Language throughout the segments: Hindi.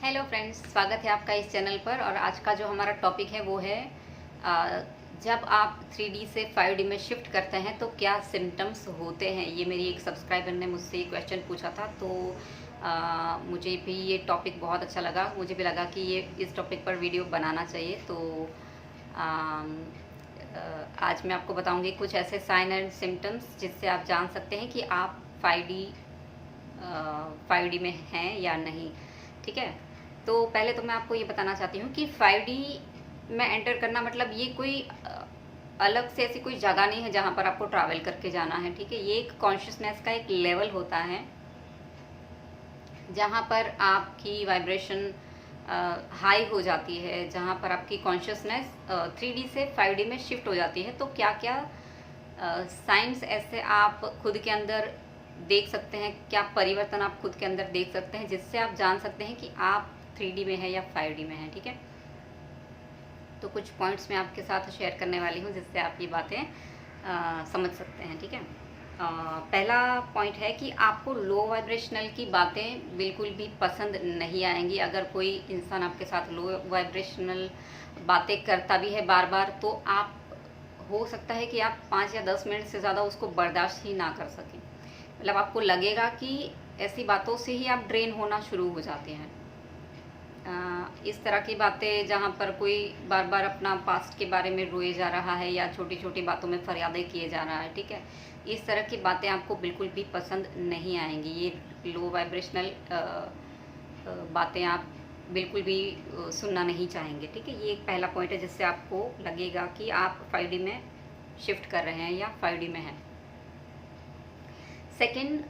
हेलो फ्रेंड्स, स्वागत है आपका इस चैनल पर। और आज का जो हमारा टॉपिक है वो है अ, जब आप 3D से 5D में शिफ्ट करते हैं तो क्या सिम्टम्स होते हैं। ये मेरी एक सब्सक्राइबर ने मुझसे ये क्वेश्चन पूछा था, तो मुझे भी ये टॉपिक बहुत अच्छा लगा। मुझे भी लगा कि ये इस टॉपिक पर वीडियो बनाना चाहिए। तो अम, आज मैं आपको बताऊंगी कुछ ऐसे साइन एंड सिम्टम्स जिससे आप जान सकते हैं कि आप 5D में हैं या नहीं। ठीक है, तो पहले तो मैं आपको ये बताना चाहती हूँ कि 5D में एंटर करना मतलब ये कोई अलग से ऐसी कोई जगह नहीं है जहाँ पर आपको ट्रैवल करके जाना है। ठीक है, ये एक कॉन्शियसनेस का एक लेवल होता है जहाँ पर आपकी वाइब्रेशन हाई हो जाती है, जहाँ पर आपकी कॉन्शियसनेस 3D से 5D में शिफ्ट हो जाती है। तो क्या क्या साइंस ऐसे आप खुद के अंदर देख सकते हैं, क्या परिवर्तन आप खुद के अंदर देख सकते हैं जिससे आप जान सकते हैं कि आप 3D में है या 5D में है। ठीक है, तो कुछ पॉइंट्स मैं आपके साथ शेयर करने वाली हूँ जिससे आप ये बातें समझ सकते हैं। ठीक है, पहला पॉइंट है कि आपको लो वाइब्रेशनल की बातें बिल्कुल भी पसंद नहीं आएंगी। अगर कोई इंसान आपके साथ लो वाइब्रेशनल बातें करता भी है बार बार, तो आप हो सकता है कि आप 5 या 10 मिनट से ज़्यादा उसको बर्दाश्त ही ना कर सकें। मतलब आपको लगेगा कि ऐसी बातों से ही आप ड्रेन होना शुरू हो जाते हैं। इस तरह की बातें जहाँ पर कोई बार बार अपना पास्ट के बारे में रोए जा रहा है या छोटी छोटी बातों में फरियादें किए जा रहा है। ठीक है, इस तरह की बातें आपको बिल्कुल भी पसंद नहीं आएंगी। ये लो वाइब्रेशनल बातें आप बिल्कुल भी सुनना नहीं चाहेंगे। ठीक है, ये एक पहला पॉइंट है जिससे आपको लगेगा कि आप 5D में शिफ्ट कर रहे हैं या 5D में हैं। सेकंड,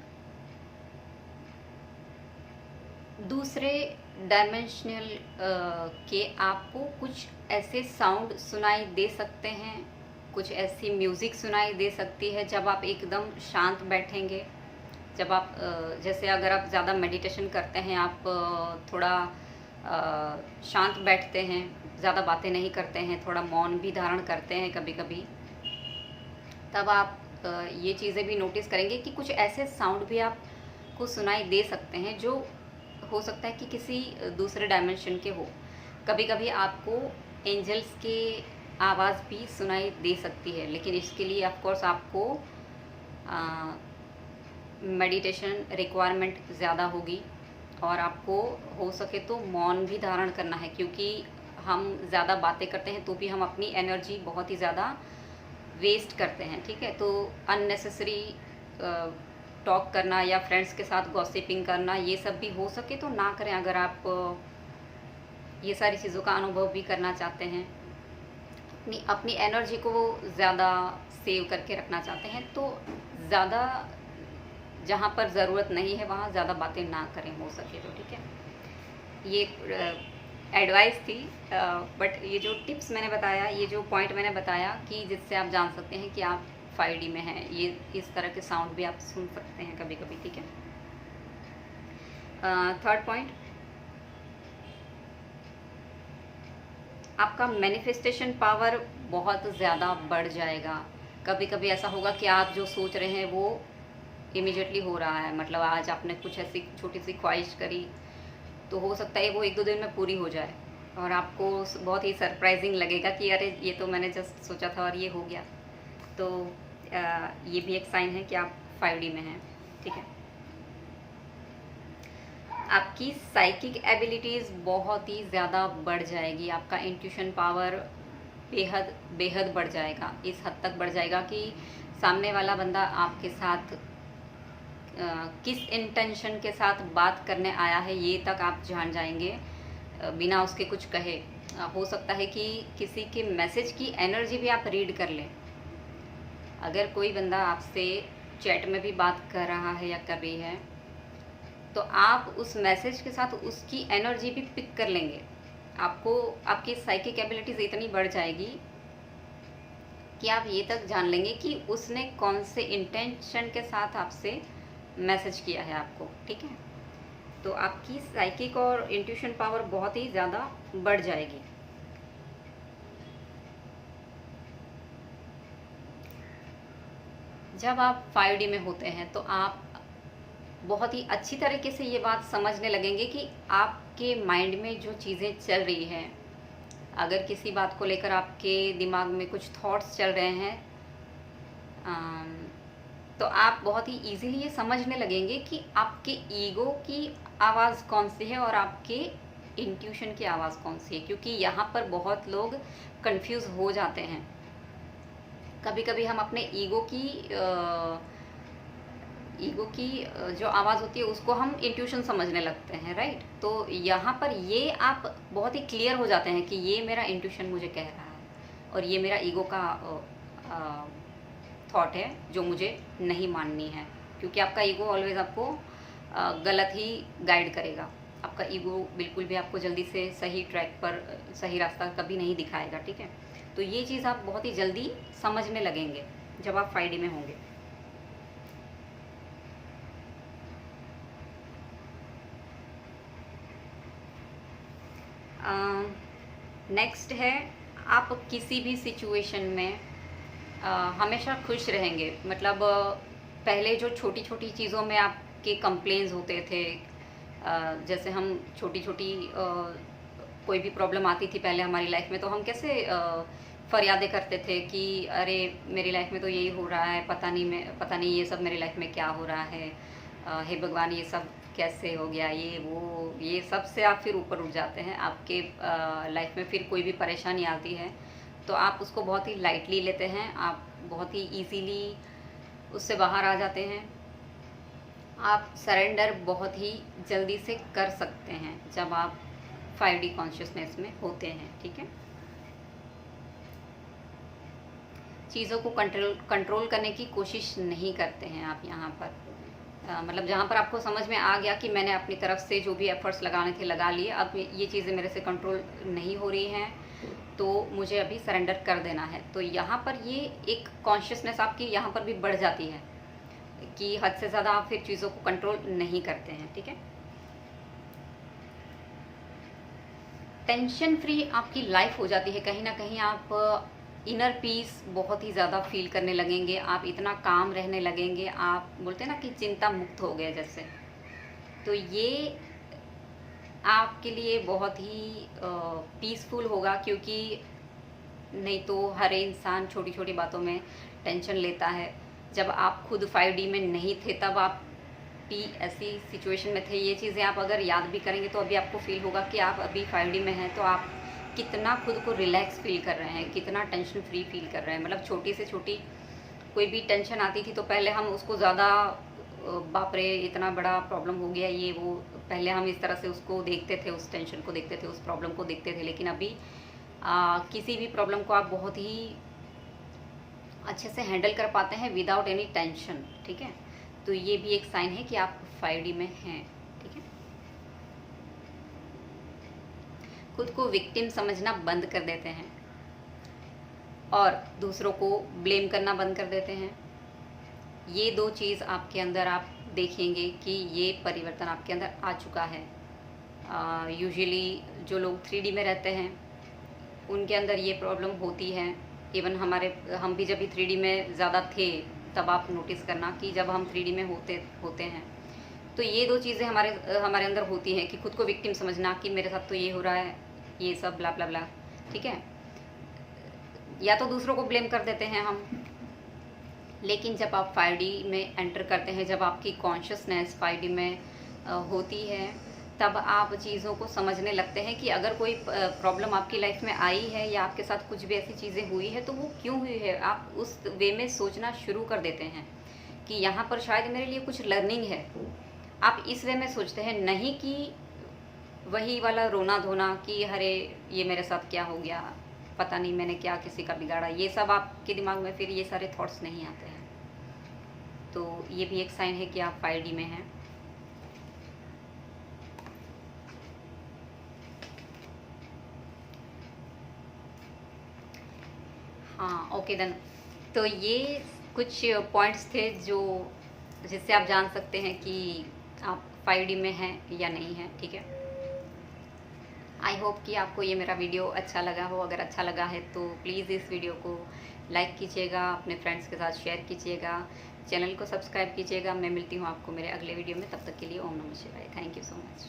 दूसरे डायमेंशनल के आपको कुछ ऐसे साउंड सुनाई दे सकते हैं, कुछ ऐसी म्यूज़िक सुनाई दे सकती है जब आप एकदम शांत बैठेंगे। जब आप जैसे अगर आप ज़्यादा मेडिटेशन करते हैं, आप थोड़ा शांत बैठते हैं, ज़्यादा बातें नहीं करते हैं, थोड़ा मौन भी धारण करते हैं कभी कभी, तब आप ये चीज़ें भी नोटिस करेंगे कि कुछ ऐसे साउंड भी आपको सुनाई दे सकते हैं जो हो सकता है कि किसी दूसरे डायमेंशन के हो। कभी कभी आपको एंजल्स के आवाज़ भी सुनाई दे सकती है, लेकिन इसके लिए ऑफ कोर्स आपको मेडिटेशन रिक्वायरमेंट ज़्यादा होगी और आपको हो सके तो मौन भी धारण करना है, क्योंकि हम ज़्यादा बातें करते हैं तो भी हम अपनी एनर्जी बहुत ही ज़्यादा वेस्ट करते हैं। ठीक है, तो अननेसेसरी टॉक करना या फ्रेंड्स के साथ गॉसिपिंग करना, ये सब भी हो सके तो ना करें। अगर आप ये सारी चीज़ों का अनुभव भी करना चाहते हैं, अपनी अपनी एनर्जी को ज़्यादा सेव करके रखना चाहते हैं, तो ज़्यादा जहाँ पर ज़रूरत नहीं है वहाँ ज़्यादा बातें ना करें हो सके तो। ठीक है, ये एडवाइस थी, बट ये जो टिप्स मैंने बताया, ये जो पॉइंट मैंने बताया कि जिससे आप जान सकते हैं कि आप 5D में हैं, ये इस तरह के साउंड भी आप सुन सकते हैं कभी कभी। ठीक है, थर्ड पॉइंट, आपका मैनिफेस्टेशन पावर बहुत ज़्यादा बढ़ जाएगा। कभी कभी ऐसा होगा कि आप जो सोच रहे हैं वो इमिजिएटली हो रहा है। मतलब आज आपने कुछ ऐसी छोटी सी ख्वाहिश करी, तो हो सकता है वो 1-2 दिन में पूरी हो जाए और आपको बहुत ही सरप्राइजिंग लगेगा कि अरे ये तो मैंने जस्ट सोचा था और ये हो गया। तो ये भी एक साइन है कि आप 5D में हैं। ठीक है, आपकी साइकिक एबिलिटीज़ बहुत ही ज़्यादा बढ़ जाएगी। आपका इंट्यूशन पावर बेहद बेहद बढ़ जाएगा। इस हद तक बढ़ जाएगा कि सामने वाला बंदा आपके साथ किस इंटेंशन के साथ बात करने आया है ये तक आप जान जाएंगे बिना उसके कुछ कहे। हो सकता है कि किसी के मैसेज की एनर्जी भी आप रीड कर लें। अगर कोई बंदा आपसे चैट में भी बात कर रहा है या कर रही है, तो आप उस मैसेज के साथ उसकी एनर्जी भी पिक कर लेंगे। आपको आपकी साइकिक एबिलिटीज़ इतनी बढ़ जाएगी कि आप ये तक जान लेंगे कि उसने कौन से इंटेंशन के साथ आपसे मैसेज किया है आपको। ठीक है, तो आपकी साइकिक और इंट्यूशन पावर बहुत ही ज़्यादा बढ़ जाएगी। जब आप 5D में होते हैं तो आप बहुत ही अच्छी तरीके से ये बात समझने लगेंगे कि आप आपके माइंड में जो चीज़ें चल रही हैं, अगर किसी बात को लेकर आपके दिमाग में कुछ थॉट्स चल रहे हैं, तो आप बहुत ही इजीली ये समझने लगेंगे कि आपके ईगो की आवाज़ कौन सी है और आपके इंट्यूशन की आवाज़ कौन सी है। क्योंकि यहाँ पर बहुत लोग कंफ्यूज हो जाते हैं। कभी कभी हम अपने ईगो की जो आवाज़ होती है उसको हम इंट्यूशन समझने लगते हैं, राइट। तो यहाँ पर ये आप बहुत ही क्लियर हो जाते हैं कि ये मेरा इंट्यूशन मुझे कह रहा है और ये मेरा ईगो का थॉट है जो मुझे नहीं माननी है। क्योंकि आपका ईगो ऑलवेज आपको गलत ही गाइड करेगा। आपका ईगो बिल्कुल भी आपको जल्दी से सही ट्रैक पर, सही रास्ता कभी नहीं दिखाएगा, ठीक है। तो ये चीज़ आप बहुत ही जल्दी समझने लगेंगे जब आप 5D में होंगे। नेक्स्ट है, आप किसी भी सिचुएशन में हमेशा खुश रहेंगे। मतलब पहले जो छोटी छोटी चीज़ों में आपके कंप्लेंट्स होते थे, जैसे हम छोटी छोटी कोई भी प्रॉब्लम आती थी पहले हमारी लाइफ में, तो हम कैसे फरियादें करते थे कि अरे मेरी लाइफ में तो यही हो रहा है, पता नहीं ये सब मेरी लाइफ में क्या हो रहा है, हे भगवान ये सब कैसे हो गया, ये सब से आप फिर ऊपर उठ जाते हैं। आपके लाइफ में फिर कोई भी परेशानी आती है तो आप उसको बहुत ही लाइटली लेते हैं, आप बहुत ही इजीली उससे बाहर आ जाते हैं। आप सरेंडर बहुत ही जल्दी से कर सकते हैं जब आप 5D कॉन्शियसनेस में होते हैं, ठीक है। चीज़ों को कंट्रोल करने की कोशिश नहीं करते हैं आप यहाँ पर। मतलब जहाँ पर आपको समझ में आ गया कि मैंने अपनी तरफ से जो भी एफर्ट्स लगाने थे लगा लिए, अब ये चीज़ें मेरे से कंट्रोल नहीं हो रही हैं, तो मुझे अभी सरेंडर कर देना है। तो यहाँ पर ये एक कॉन्शियसनेस आपकी यहाँ पर भी बढ़ जाती है कि हद से ज़्यादा आप फिर चीज़ों को कंट्रोल नहीं करते हैं, ठीक है। टेंशन फ्री आपकी लाइफ हो जाती है। कहीं ना कहीं आप इनर पीस बहुत ही ज़्यादा फील करने लगेंगे, आप इतना काम रहने लगेंगे, आप बोलते हैं ना कि चिंता मुक्त हो गए जैसे। तो ये आपके लिए बहुत ही पीसफुल होगा, क्योंकि नहीं तो हर इंसान छोटी छोटी बातों में टेंशन लेता है। जब आप खुद 5D में नहीं थे तब आप भी ऐसी सिचुएशन में थे। ये चीज़ें आप अगर याद भी करेंगे तो अभी आपको फील होगा कि आप अभी 5D में हैं, तो आप कितना खुद को रिलैक्स फील कर रहे हैं, कितना टेंशन फ्री फील कर रहे हैं। मतलब छोटी से छोटी कोई भी टेंशन आती थी तो पहले हम उसको ज़्यादा बाप रे इतना बड़ा प्रॉब्लम हो गया ये वो, पहले हम इस तरह से उसको देखते थे, उस टेंशन को देखते थे, उस प्रॉब्लम को देखते थे। लेकिन अभी किसी भी प्रॉब्लम को आप बहुत ही अच्छे से हैंडल कर पाते हैं विदाउट एनी टेंशन, ठीक है। तो ये भी एक साइन है कि आप 5D में हैं, ठीक है। खुद को विक्टिम समझना बंद कर देते हैं और दूसरों को ब्लेम करना बंद कर देते हैं। ये दो चीज़ आपके अंदर आप देखेंगे कि ये परिवर्तन आपके अंदर आ चुका है। यूजुअली जो लोग 3D में रहते हैं उनके अंदर ये प्रॉब्लम होती है। इवन हम भी जब भी 3D में ज़्यादा थे तब आप नोटिस करना कि जब हम 3D में होते हैं तो ये दो चीज़ें हमारे अंदर होती हैं कि खुद को विक्टिम समझना कि मेरे साथ तो ये हो रहा है, ये सब ब्ला ब्ला ब्ला, ठीक है। या तो दूसरों को ब्लेम कर देते हैं हम। लेकिन जब आप 5D में एंटर करते हैं, जब आपकी कॉन्शियसनेस 5D में होती है, तब आप चीज़ों को समझने लगते हैं कि अगर कोई प्रॉब्लम आपकी लाइफ में आई है या आपके साथ कुछ भी ऐसी चीज़ें हुई है तो वो क्यों हुई है। आप उस वे में सोचना शुरू कर देते हैं कि यहाँ पर शायद मेरे लिए कुछ लर्निंग है। आप इस वे में सोचते हैं, नहीं कि वही वाला रोना धोना कि अरे ये मेरे साथ क्या हो गया, पता नहीं मैंने क्या किसी का बिगाड़ा। ये सब आपके दिमाग में फिर ये सारे थॉट्स नहीं आते हैं। तो ये भी एक साइन है कि आप 5D में हैं। हाँ, ओके देन। तो ये कुछ पॉइंट्स थे जिससे आप जान सकते हैं कि आप 5D में हैं या नहीं हैं, ठीक है। आई होप कि आपको ये मेरा वीडियो अच्छा लगा हो। अगर अच्छा लगा है तो प्लीज़ इस वीडियो को लाइक कीजिएगा, अपने फ्रेंड्स के साथ शेयर कीजिएगा, चैनल को सब्सक्राइब कीजिएगा। मैं मिलती हूँ आपको मेरे अगले वीडियो में। तब तक के लिए ओम नमः शिवाय। Thank you so much.